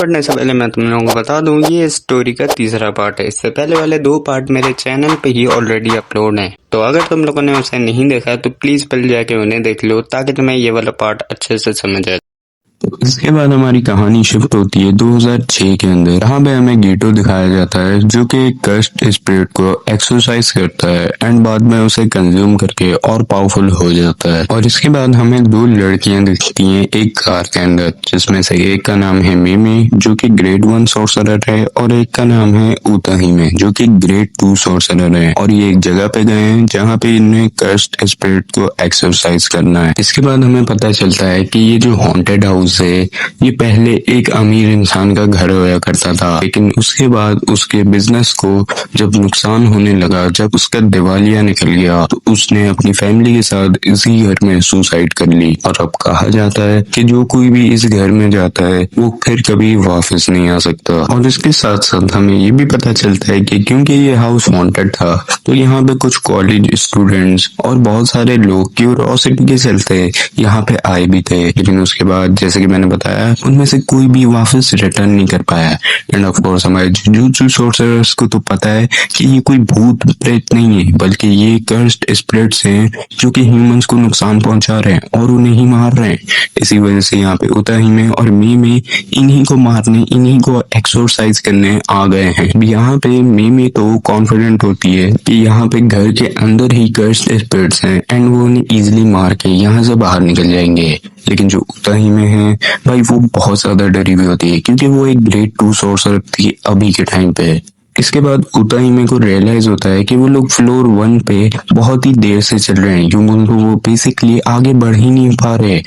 पढ़ने से पहले मैं तुम लोगों को बता दूं ये स्टोरी का तीसरा पार्ट है। इससे पहले वाले 2 पार्ट मेरे चैनल पे ही ऑलरेडी अपलोड हैं, तो अगर तुम लोगों ने उसे नहीं देखा तो प्लीज पहले जाके उन्हें देख लो ताकि तुम्हें ये वाला पार्ट अच्छे से समझ आए। तो इसके बाद हमारी कहानी शिफ्ट होती है 2006 के अंदर। यहाँ पे हमें गीटो दिखाया जाता है जो कि एक कर्स्ड स्पिरिट को एक्सरसाइज करता है एंड बाद में उसे कंज्यूम करके और पावरफुल हो जाता है। और इसके बाद हमें 2 लड़कियां दिखती हैं एक कार के अंदर, जिसमें से एक का नाम है मिमी जो कि ग्रेड 1 सॉर्सरर है और एक का नाम है उताहिमे जो कि ग्रेड 2 सॉर्सरर है। और ये एक जगह पे गए हैं जहाँ पे इन्हें कर्स्ड स्पिरिट को एक्सरसाइज करना है। इसके बाद हमें पता चलता है कि ये जो हॉन्टेड हाउस से ये पहले एक अमीर इंसान का घर होया करता था, लेकिन उसके बाद उसके बिजनेस को जब नुकसान होने लगा, जब उसका दिवालिया निकल गया, तो उसने अपनी फैमिली के साथ इसी घर में सुसाइड कर ली। और अब कहा जाता है कि जो कोई भी इस घर में जाता है वो फिर कभी वापस नहीं आ सकता। और इसके साथ साथ हमें ये भी पता चलता है कि क्योंकि ये हाउस हॉन्टेड था तो यहाँ पे कुछ कॉलेज स्टूडेंट्स और बहुत सारे लोग क्यूरियोसिटी के चलते यहाँ पे आए भी थे, लेकिन उसके बाद जैसे कि मैंने बताया उनमें से कोई भी वापस रिटर्न नहीं कर पाया। एंड ऑफ कोर्स हमारे जुजुत्सु सोर्सरर्स को तो पता है कि ये कोई भूत प्रेत नहीं है, बल्कि ये कर्स्ड स्पिरिट्स हैं जो कि ह्यूमंस को नुकसान पहुंचा रहे हैं और उन्हें ही मार रहे हैं। इसी वजह से यहाँ पे उताहिमे और मीमी इन्हीं को मारने, इन्हीं को एक्सरसाइज करने आ गए हैं। यहाँ पे मीमी तो कॉन्फिडेंट होती है कि यहाँ पे घर के अंदर ही कर्स्ड स्पिरिट्स हैं एंड वो उन्हें इजिली मार के यहाँ से बाहर निकल जाएंगे। लेकिन जो उताहिमे है भाई वो बहुत ज्यादा डरी हुई होती है क्योंकि वो एक ग्रेड 2 सॉर्सरर थी अभी के टाइम पे। इसके बाद उताहिमे को रियलाइज होता है कि वो लोग फ्लोर 1 पे बहुत ही देर से चल रहे हैं क्योंकि वो बेसिकली आगे बढ़ ही नहीं पा रहे।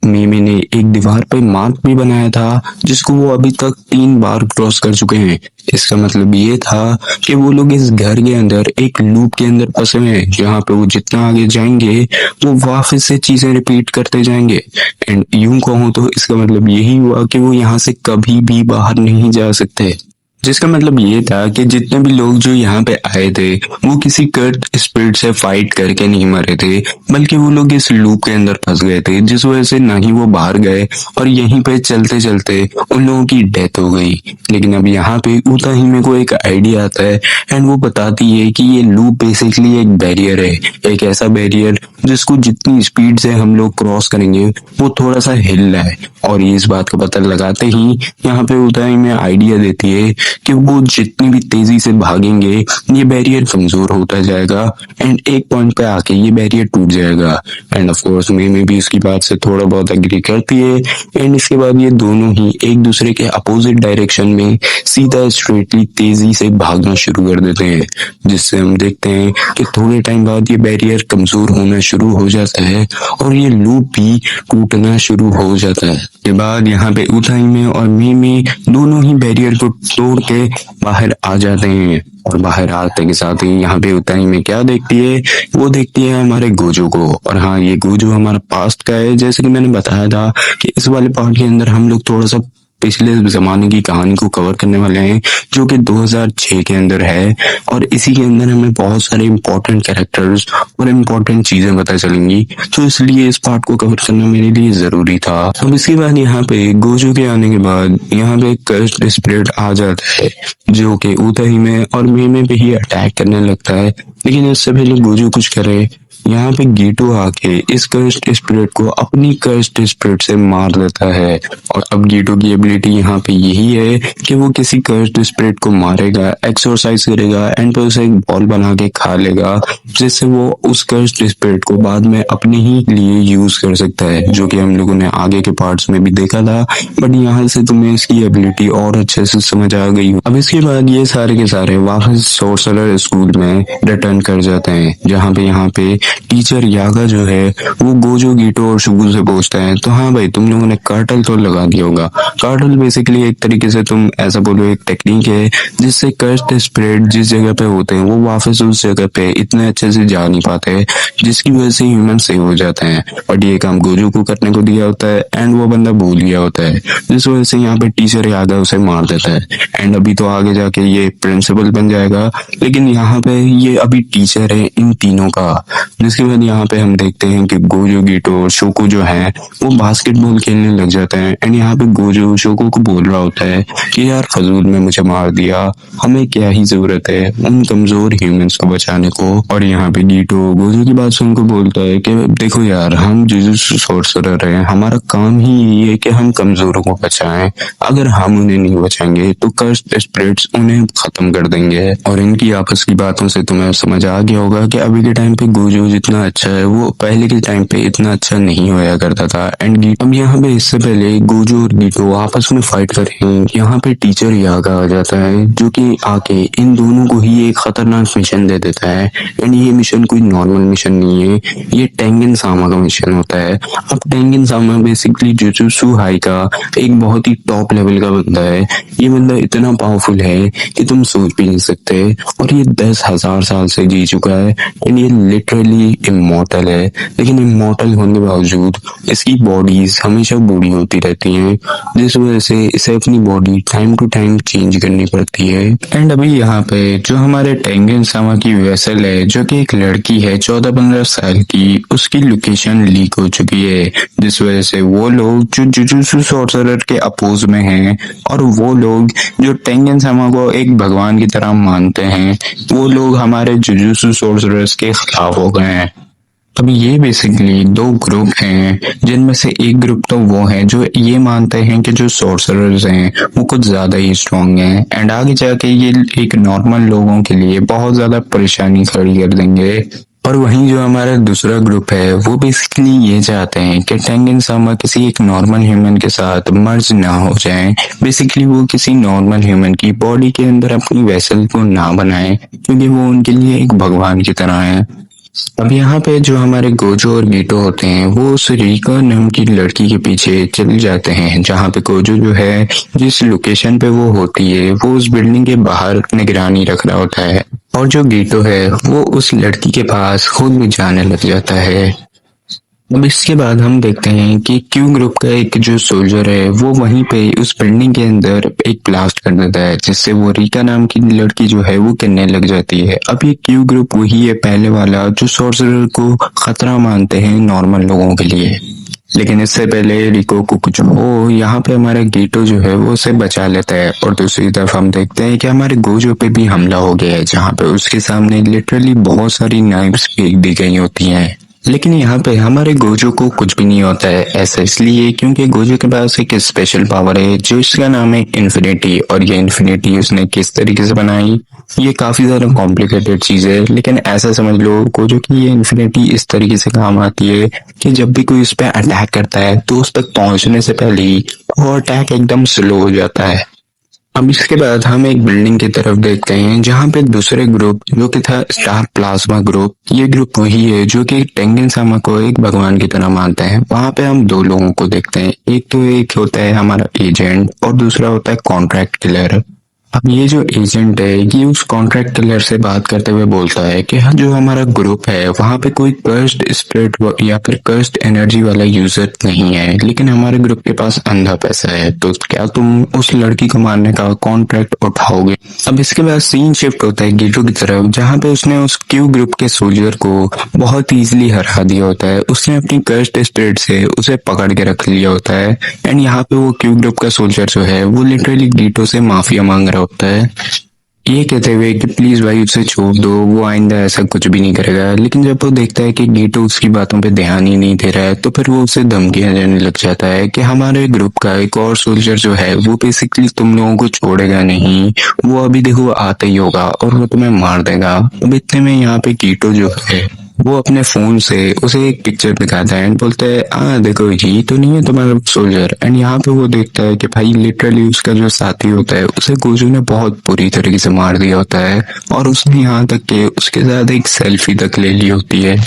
मीमी ने एक दीवार पे मार्क भी बनाया था जिसको वो अभी तक 3 बार क्रॉस कर चुके हैं। इसका मतलब ये था कि वो लोग इस घर के अंदर एक लूप के अंदर फंसे हैं जहाँ पे वो जितना आगे जाएंगे वो वापस से चीजें रिपीट करते जाएंगे। एंड यूं कहूँ तो इसका मतलब यही हुआ कि वो यहाँ से कभी भी बाहर नहीं जा सकते, जिसका मतलब ये था कि जितने भी लोग जो यहाँ पे आए थे वो किसी कर्स्ड स्पिरिट से फाइट करके नहीं मरे थे, बल्कि वो लोग इस लूप के अंदर फंस गए थे जिस वजह से ना ही वो बाहर गए और यहीं पे चलते चलते उन लोगों की डेथ हो गई। लेकिन अब यहाँ पे उताहिमे को एक आइडिया आता है एंड वो बताती है कि ये लूप बेसिकली एक बैरियर है, एक ऐसा बैरियर जिसको जितनी स्पीड से हम लोग क्रॉस करेंगे वो थोड़ा सा हिल रहा है। और ये इस बात का पता लगाते ही यहाँ पे उताहिमे आइडिया देती है कि वो जितनी भी तेजी से भागेंगे ये बैरियर कमजोर होता जाएगा एंड एक पॉइंट पे आके ये बैरियर टूट जाएगा। एंड ऑफ कोर्स मीमी भी इसकी बात से थोड़ा बहुत एग्री करती है। एंड इसके बाद ये दोनों ही एक दूसरे के अपोजिट डायरेक्शन में सीधा स्ट्रेटली तेजी से भागना शुरू कर देते हैं, जिससे हम देखते हैं कि थोड़े टाइम बाद ये बैरियर कमजोर होना शुरू हो जाता है और ये लूप भी टूटना शुरू हो जाता है। के बाद यहाँ पे उताहिमे और मीमी दोनों ही बैरियर को तोड़ के बाहर आ जाते हैं। और बाहर आते के साथ ही यहाँ पे उताहिमे क्या देखती है, वो देखती है हमारे गोजो को। और हाँ, ये गोजो हमारा पास्ट का है। जैसे कि मैंने बताया था कि इस वाले पार्ट के अंदर हम लोग थोड़ा सा पिछले जमाने की कहानी को कवर करने वाले हैं जो कि 2006 के अंदर है। और इसी के अंदर हमें बहुत सारे इंपॉर्टेंट कैरेक्टर्स और इम्पोर्टेंट चीजें पता चलेंगी, तो इसलिए इस पार्ट को कवर करना मेरे लिए जरूरी था। अब इसके बाद यहाँ पे गोजो के आने के बाद यहाँ पे कर्स्ड स्पिरिट आ जाता है जो कि उताहिमे और मीमी पे ही अटैक करने लगता है। लेकिन इससे पहले गोजो कुछ करे, यहाँ पे गीटो आके इस कर्स्ड स्पिरिट को अपनी कर्स्ड स्पिरिट से मार देता है। और अब गीटो की एबिलिटी यहाँ पे यही है कि वो किसी कर्स्ड स्पिरिट को मारेगा, एक्सरसाइज करेगा एंड फिर उसे एक बॉल बना के खा लेगा, जिससे वो उस कर्स्ड स्पिरिट को बाद में अपने ही लिए यूज कर सकता है, जो कि हम लोगों ने आगे के पार्ट्स में भी देखा था। बट यहाँ से तुम्हें इसकी एबिलिटी और अच्छे से समझ आ गई। अब इसके बाद ये सारे के सारे वापस सोर्सरर स्कूल में रिटर्न कर जाते हैं, जहाँ पे यहाँ पे टीचर यागा जो है वो गोजो, गीटो और शुगु से पूछता है, तो हाँ भाई तुम लोगों ने कार्टल तो लगा दिया होगा। कार्टल बेसिकली एक तरीके से तुम ऐसा बोलो एक टेक्निक है जिससे कर्स्ड स्पिरिट जिस जगह पे होते हैं वो वापस उस जगह पे इतने अच्छे से जा नहीं पाते, जिसकी वजह से ह्यूमन सेव हो जाते हैं। बट ये काम गोजो को करने को दिया होता है एंड वो बंदा भूल गया होता है, जिस वजह से यहाँ पे टीचर यागा उसे मार देता है। एंड अभी तो आगे जाके ये प्रिंसिपल बन जाएगा, लेकिन यहाँ पे ये अभी टीचर है इन तीनों का। जिसके बाद यहाँ पे हम देखते हैं कि गोजो गिटो और शोको जो है वो बास्केटबॉल खेलने लग जाते हैं। एंड यहाँ पे गोजो शोको को बोल रहा होता है कि यार फजूल में मुझे मार दिया, हमें क्या ही जरूरत है उन कमजोर ह्यूमंस को बचाने को। और यहाँ पे गिटो गोजो की बात सुनकर बोलता है कि देखो यार, हम जुजुत्सु सॉर्सरर हैं, हमारा काम ही यही है कि हम कमजोरों को बचाएं। अगर हम उन्हें नहीं बचाएंगे तो कर्स्ड स्पिरिट्स उन्हें खत्म कर देंगे। और इनकी आपस की बातों से तुम्हें समझ आ गया होगा कि अभी के टाइम पे गोजो जितना अच्छा है वो पहले के टाइम पे इतना अच्छा नहीं होया करता था। एंड अब यहाँ पे इससे पहले गोजो और गिटो आपस में फाइट कर रहे हैं, यहाँ पे टीचर यागा आ जाता है जो कि आके इन दोनों को ही एक खतरनाक मिशन दे देता है। एंड ये मिशन कोई नॉर्मल मिशन नहीं है, ये टेंगन सामा का मिशन होता है। अब टेंगन सामा बेसिकली जुजुत्सु हाई का एक बहुत ही टॉप लेवल का बंदा है। ये बंदा इतना पावरफुल है कि तुम सोच भी नहीं सकते। और ये 10,000 साल से जी चुका है एंड ये लिटरली इमॉर्टल है। लेकिन इमॉर्टल होने के बावजूद इसकी बॉडीज हमेशा बूढ़ी होती रहती हैं, जिस वजह से इसे अपनी body time to time change करनी पड़ती है। एंड अभी यहाँ पे जो हमारे टेंगन सामा की वेसल है जो कि एक लड़की है 14-15 साल की, उसकी लोकेशन लीक हो चुकी है, जिस वजह से वो लोग जो जुजुत्सु सॉर्सरर के अपोज में हैं और वो लोग जो टेंगन सामा को एक भगवान की तरह मानते हैं, वो लोग हमारे जुजुत्सु सॉर्सरर्स के खिलाफ हो गए हैं। अब ये बेसिकली दो ग्रुप हैं, जिनमें से एक ग्रुप तो वो है जो ये मानते हैं कि जो सॉर्सरर्स हैं वो कुछ ज्यादा ही स्ट्रांग हैं एंड आगे जाके ये एक नॉर्मल लोगों के लिए बहुत ज्यादा परेशानी खड़ी कर देंगे। और वहीं जो हमारा दूसरा ग्रुप है वो बेसिकली ये चाहते हैं कि टेंगन सामा किसी एक नॉर्मल ह्यूमन के साथ मर्ज ना हो जाए। बेसिकली वो किसी नॉर्मल ह्यूमन की बॉडी के अंदर अपनी वेसल को ना बनाए, क्योंकि वो उनके लिए एक भगवान की तरह है। अब यहाँ पे जो हमारे गोजो और गिटो होते हैं वो उस रिका नाम की लड़की के पीछे चले जाते हैं, जहाँ पे गोजो जो है जिस लोकेशन पे वो होती है वो उस बिल्डिंग के बाहर निगरानी रख रहा होता है। और जो गिटो है वो उस लड़की के पास खुद भी जाने लग जाता है। अब इसके बाद हम देखते हैं कि क्यू ग्रुप का एक जो सोल्जर है वो वहीं पे उस बिल्डिंग के अंदर एक ब्लास्ट कर देता है, जिससे वो रिका नाम की लड़की जो है वो गिरने लग जाती है। अब ये क्यू ग्रुप वही है पहले वाला जो सॉर्सरर को खतरा मानते हैं नॉर्मल लोगों के लिए। लेकिन इससे पहले रिको को कुछ हो, यहाँ पे हमारा गिटो जो है वो उसे बचा लेता है। और दूसरी तरफ हम देखते हैं कि हमारे गोजो पे भी हमला हो गया है, जहाँ पे उसके सामने लिटरली बहुत सारी नाइफ्स फेंक दी गई होती हैं। लेकिन यहाँ पे हमारे गोजो को कुछ भी नहीं होता है। ऐसा इसलिए क्योंकि गोजो के पास एक स्पेशल पावर है जो इसका नाम है इन्फिनिटी। और ये इन्फिनिटी उसने किस तरीके से बनाई, ये काफी ज्यादा कॉम्प्लिकेटेड चीज है, लेकिन ऐसा समझ लो गोजो की ये इन्फिनिटी इस तरीके से काम आती है कि जब भी कोई उस पर अटैक करता है तो उस तक पहुंचने से पहले ही वो अटैक एकदम स्लो हो जाता है। अब इसके बाद हम एक बिल्डिंग की तरफ देखते हैं जहां पे दूसरे ग्रुप जो कि था स्टार प्लाज्मा ग्रुप, ये ग्रुप वही है जो कि टेंगन सामा को एक भगवान की तरह मानते हैं। वहां पे हम दो लोगों को देखते हैं, एक होता है हमारा एजेंट और दूसरा होता है कॉन्ट्रैक्ट किलर। अब ये जो एजेंट है ये उस कॉन्ट्रैक्ट किलर से बात करते हुए बोलता है कि हाँ जो हमारा ग्रुप है वहां पे कोई कर्स्ड स्पिरिट या फिर कर्स्ड एनर्जी वाला यूजर नहीं है, लेकिन हमारे ग्रुप के पास अंधा पैसा है, तो क्या तुम उस लड़की को मारने का कॉन्ट्रैक्ट उठाओगे। अब इसके बाद सीन शिफ्ट होता है गिटो की तरफ, जहाँ पे उसने उस क्यू ग्रुप के सोल्जर को बहुत इजीली हरा दिया होता है। उसने अपनी कर्स्ड स्पिरिट से उसे पकड़ के रख लिया होता है। एंड यहाँ पे वो क्यू ग्रुप का सोल्जर जो है वो लिटरली गिटो से माफिया मांग रहा होता है, ये कहते हुए कि प्लीज भाई उसे छोड़ दो, वो आइंदा ऐसा कुछ भी नहीं करेगा। लेकिन जब वो देखता है कि गिटो उसकी बातों पे ध्यान ही नहीं दे रहा है तो फिर वो उसे धमकियां देने लग जाता है कि हमारे ग्रुप का एक और सोल्जर जो है वो बेसिकली तुम लोगों को छोड़ेगा नहीं, वो अभी देखो आता ही होगा और वो तुम्हें मार देगा। अब इतने में यहाँ पे गिटो जो है वो अपने फोन से उसे एक पिक्चर दिखाता है एंड बोलता है हाँ देखो ये तो नहीं है तुम्हारा सोल्जर। एंड यहाँ पे वो देखता है कि भाई लिटरली उसका जो साथी होता है उसे गोजो ने बहुत बुरी तरीके से मार दिया होता है और उसने यहाँ तक कि उसके साथ एक सेल्फी तक ले ली होती है।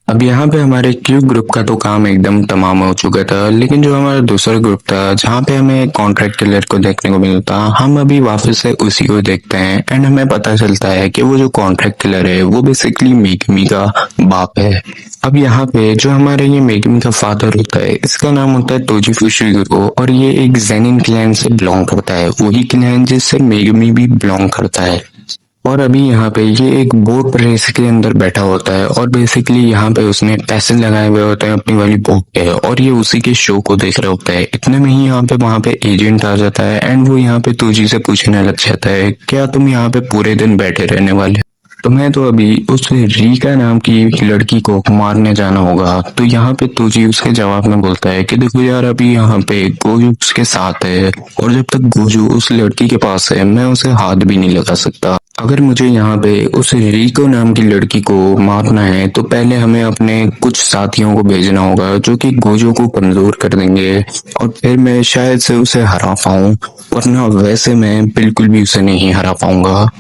अब यहाँ पे हमारे क्यू ग्रुप का तो काम एकदम तमाम हो चुका था, लेकिन जो हमारा दूसरा ग्रुप था जहाँ पे हमें कॉन्ट्रैक्ट किलर को देखने को मिलता, हम अभी वापस से उसी को देखते हैं एंड हमें पता चलता है कि वो जो कॉन्ट्रैक्ट किलर है वो बेसिकली मेगमी का बाप है। अब यहाँ पे जो हमारे ये मेगमी का फादर होता है इसका नाम होता है तोजी फुशिगुरो और ये एक जेनिन क्लैन से बिलोंग करता है, वही क्लैन जिससे मेगमी भी बिलोंग करता है। और अभी यहाँ पे ये एक बोट रेस के अंदर बैठा होता है और बेसिकली यहाँ पे उसने पैसे लगाए हुए होते हैं अपनी वाली बोट पे और ये उसी के शो को देख रहा होता है। इतने में ही यहाँ पे वहाँ पे एजेंट आ जाता है एंड वो यहाँ पे तुझी से पूछने लग जाता है, क्या तुम यहाँ पे पूरे दिन बैठे रहने वाले? तुम्हें तो अभी उस रीका नाम की लड़की को मारने जाना होगा। तो यहाँ पे तुझी उसके जवाब में बोलता है कि देखो यार, अभी यहाँ पे गोजू उसके साथ है और जब तक गोजू उस लड़की के पास है मैं उसे हाथ भी नहीं लगा सकता। अगर मुझे यहाँ पे उस रीको नाम की लड़की को मारना है तो पहले हमें अपने कुछ साथियों को भेजना होगा जो कि गोजो को कमजोर कर देंगे और फिर मैं शायद से उसे हरा पाऊं, वरना वैसे मैं बिल्कुल भी उसे नहीं हरा पाऊंगा।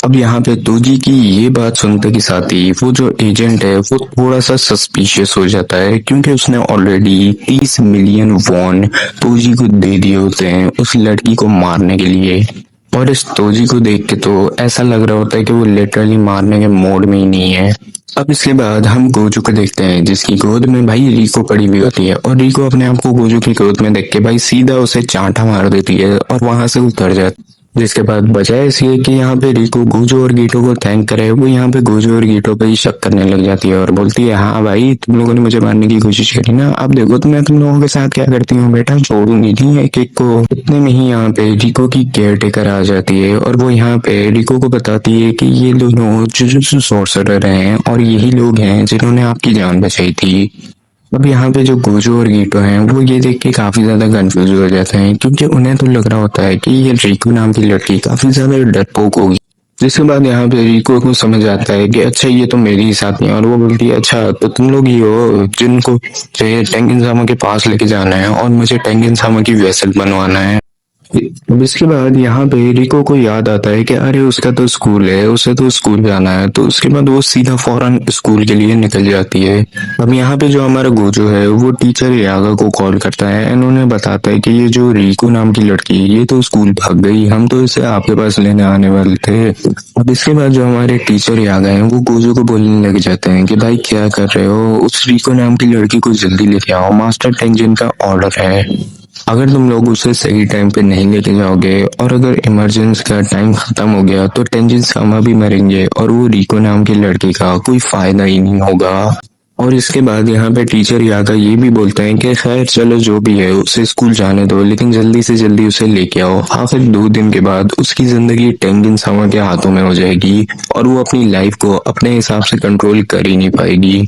अब यहाँ पे तोजी की ये बात सुनते के साथ ही वो जो एजेंट है वो थोड़ा सा सस्पिशियस हो जाता है, क्योंकि उसने ऑलरेडी 30 मिलियन वॉन तोजी को दे दिए होते हैं उस लड़की को मारने के लिए। और इस तोजी को देख के तो ऐसा लग रहा होता है कि वो लिटरली मारने के मोड में ही नहीं है। अब इसके बाद हम गोजू को देखते हैं जिसकी गोद में भाई रिको पड़ी हुई होती है और रिको अपने आप को गोजू की गोद में देख के भाई सीधा उसे चांटा मार देती है और वहां से उतर जाती है। जिसके बाद बजाय इसलिए कि यहाँ पे रिको गोजो और गीटो को थैंक करे, वो यहाँ पे गोजो और गीटो पे ही शक करने लग जाती है और बोलती है, हाँ भाई तुम लोगों ने मुझे मारने की कोशिश करी ना, अब देखो तो मैं तुम लोगों के साथ क्या करती हूँ बेटा, छोड़ूंगी नहीं एक एक को। इतने में ही यहाँ पे रिको की केयर टेकर आ जाती है और वो यहाँ पे रिको को बताती है कि ये दोनों जुजुत्सु सॉर्सरर हैं और यही लोग हैं जिन्होंने आपकी जान बचाई थी। अब यहाँ पे जो गोजो और गीटो हैं वो ये देख के काफी ज्यादा कंफ्यूज हो जाते हैं, क्योंकि उन्हें तो लग रहा होता है कि ये रिको नाम की लड़की काफी ज्यादा डरपोक होगी। जिसके बाद यहाँ पे रिको को समझ आता है कि अच्छा ये तो मेरी ही साथी है और वो बोलती है, अच्छा तो तुम लोग ही हो जिनको टेंगिन सामा के पास लेके जाना है और मुझे टेंगिन सामा की वेसल बनवाना है। अब इसके बाद यहाँ पे रिको को याद आता है कि अरे उसका तो स्कूल है, उसे तो स्कूल जाना है, तो उसके बाद वो सीधा फौरन स्कूल के लिए निकल जाती है। अब यहाँ पे जो हमारा गोजो है वो टीचर यागा को कॉल करता है, उन्हें बताता है कि ये जो रिको नाम की लड़की है ये तो स्कूल भाग गई, हम तो इसे आपके पास लेने आने वाले थे। अब इसके बाद जो हमारे टीचर यागा हैं वो गोजो को बोलने लग जाते हैं कि भाई क्या कर रहे हो, उस रिको नाम की लड़की को जल्दी लेके आओ, मास्टर टेंजिन का ऑर्डर है। अगर तुम लोग उसे सही टाइम पे नहीं लेके जाओगे और अगर इमरजेंसी का टाइम खत्म हो गया तो टेंजिन सामा भी मरेंगे और वो रिको नाम की लड़की का कोई फायदा ही नहीं होगा। और इसके बाद यहाँ पे टीचर यागा ये भी बोलते हैं कि खैर चलो जो भी है उसे स्कूल जाने दो, लेकिन जल्दी से जल्दी उसे लेके आओ। आखिर 2 दिन के बाद उसकी जिंदगी टेंजिन सामा के हाथों में हो जाएगी और वो अपनी लाइफ को अपने हिसाब से कंट्रोल कर ही नहीं पाएगी।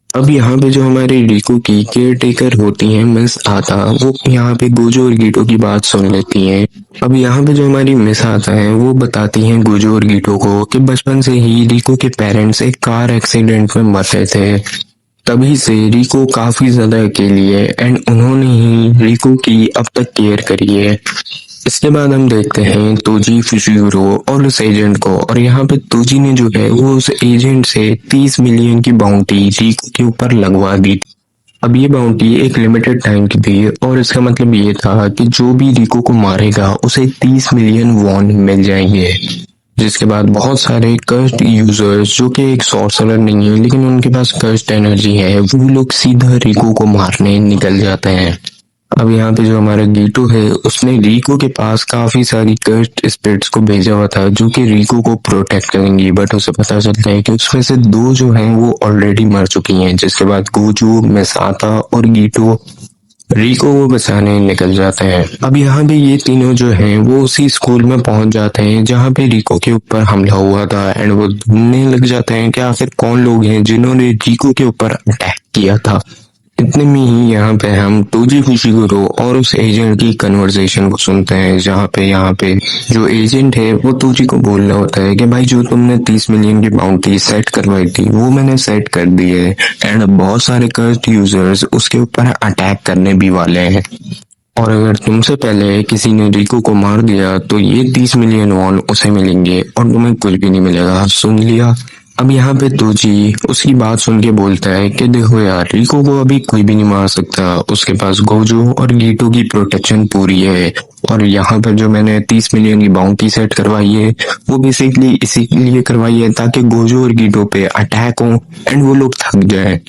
अब यहाँ पे जो हमारी रिको की केयर टेकर होती हैं मिस आता, वो यहाँ पे गोजो और गीटो की बात सुन लेती हैं। अब यहाँ पे जो हमारी मिस आता है वो बताती हैं गोजो और गीटो को कि बचपन से ही रिको के पेरेंट्स एक कार एक्सीडेंट में मर गए थे, तभी से रिको काफी ज्यादा अकेली है एंड उन्होंने ही रिको की अब तक केयर करी है। इसके बाद हम देखते हैं तोजी फुशियूरो और उस एजेंट को, और यहाँ पे तोजी ने जो है वो उस एजेंट से 30 मिलियन की बाउंटी रिको के ऊपर लगवा दी। अब ये बाउंटी एक लिमिटेड टाइम की थी और इसका मतलब ये था कि जो भी रिको को मारेगा उसे 30 मिलियन वॉन मिल जाएंगे। जिसके बाद बहुत सारे कर्स्ड यूजर्स जो कि एक सॉर्सरर नहीं है लेकिन उनके पास कर्स्ड एनर्जी है, वो लोग सीधा रिको को मारने निकल जाते हैं। अब यहाँ पे जो हमारा गीटो है उसने रिको के पास काफी सारी कर्स्ड स्पिरिट्स को भेजा हुआ था जो कि रिको को प्रोटेक्ट करेंगी, बट उसे पता चलता है कि उसमें से 2 जो हैं वो ऑलरेडी मर चुकी हैं। जिसके बाद गोजू, मिसाता और गीटो रिको को बचाने निकल जाते हैं। अब यहाँ पे ये तीनों जो हैं वो उसी स्कूल में पहुंच जाते हैं जहाँ पे रिको के ऊपर हमला हुआ था एंड वो ढूंढने लग जाते हैं कि आखिर कौन लोग हैं जिन्होंने रिको के ऊपर अटैक किया था। इतने में ही यहाँ पे हम तोजी फुशिगुरो और उस एजेंट की कन्वर्सेशन को सुनते हैं, जहाँ पे यहाँ पे जो एजेंट है वो तोजी को बोल रहा होता है कि भाई जो तुमने 30 मिलियन की बाउंटी सेट करवाई थी वो मैंने सेट कर दी है एंड बहुत सारे कर्स्ड यूजर्स उसके ऊपर अटैक करने भी वाले हैं, और अगर तुमसे पहले किसी ने रिको को मार दिया तो ये 30 मिलियन वॉन उसे मिलेंगे और तुम्हें कुछ भी नहीं मिलेगा, सुन लिया। अब यहाँ पे तोजी उसकी बात सुन के बोलता है कि देखो यार, रिको को अभी कोई भी नहीं मार सकता, उसके पास गोजो और गीटो की प्रोटेक्शन पूरी है और यहाँ पर जो मैंने 30 मिलियन की बाउंटी सेट करवाई है वो बेसिकली इसी के लिए करवाई है ताकि गोजो और गीटो पे अटैक हो एंड वो लोग थक जाए।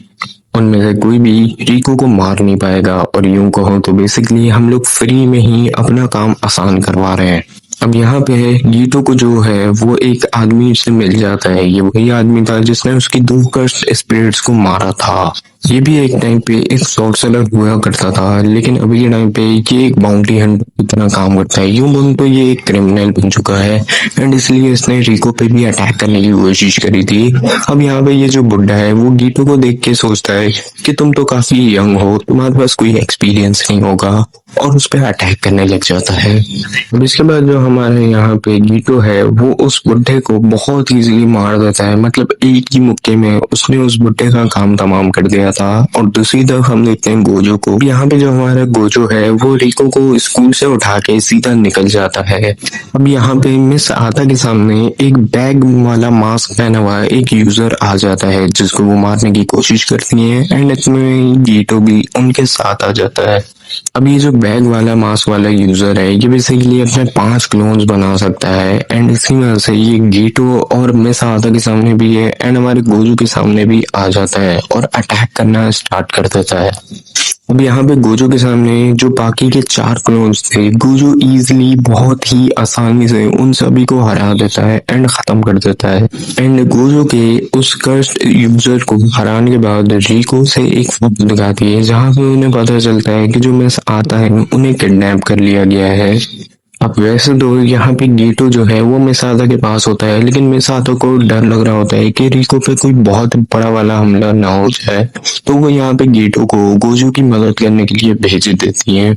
उनमें से कोई भी रिको को मार नहीं पाएगा और यूं कहो तो बेसिकली हम लोग फ्री में ही अपना काम आसान करवा रहे हैं। अब यहाँ पे गीटो को जो है वो एक आदमी से मिल जाता है। ये वही आदमी था जिसने उसकी 2 कस्ट स्पिरिट्स को मारा था। ये भी एक टाइम पे एक सॉर्सरर हुआ करता था, लेकिन अभी के टाइम पे ये एक बाउंटी हंटर की तरह काम करता है। यूं बोलूं तो ये एक क्रिमिनल बन चुका है एंड इसलिए इसने रिको पे भी अटैक करने की कोशिश करी थी। अब यहाँ पे ये जो बुड्ढा है वो गीटो को देख के सोचता है कि तुम तो काफी यंग हो, तुम्हारे पास कोई एक्सपीरियंस नहीं होगा, और उस पर अटैक करने लग जाता है। अब इसके बाद जो हमारे यहाँ पे गीटो है वो उस बुड्ढे को बहुत इजीली मार देता है। मतलब एक ही मुक्के में उसने उस बुड्ढे का काम तमाम कर दिया था। और दूसरी तरफ हम देखते हैं गोजो को। यहाँ पे जो हमारा गोजो है वो रिको को स्कूल से उठा के सीधा निकल जाता है। अब यहाँ पे मिस आता के सामने एक बैग वाला मास्क पहना हुआ एक यूजर आ जाता है जिसको वो मारने की कोशिश करती है एंड इसमें गीटो भी उनके साथ आ जाता है। अब ये जो बैग वाला मास्क वाला यूजर है ये बेसिकली अपने 5 क्लोन्स बना सकता है एंड इसी वजह से ये गीटो और मिस आदा के सामने भी है एंड हमारे गोजू के सामने भी आ जाता है और अटैक करना स्टार्ट कर देता है। अब यहाँ पे गोजो के सामने जो बाकी के 4 क्लोन्स थे, गोजो इजीली बहुत ही आसानी से उन सभी को हरा देता है एंड खत्म कर देता है। एंड गोजो के उस कर्स्ड यूजर को हराने के बाद रिको से एक फोटो दिखाती है जहाँ पे उन्हें पता चलता है कि जो मिस आता है उन्हें किडनैप कर लिया गया है। अब वैसे तो यहाँ पे गीटो जो है वो मिसादा के पास होता है, लेकिन मिसादा को डर लग रहा होता है कि रिको पे कोई बहुत बड़ा वाला हमला ना हो जाए, तो वो यहाँ पे गीटो को गोजो की मदद करने के लिए भेज देती है।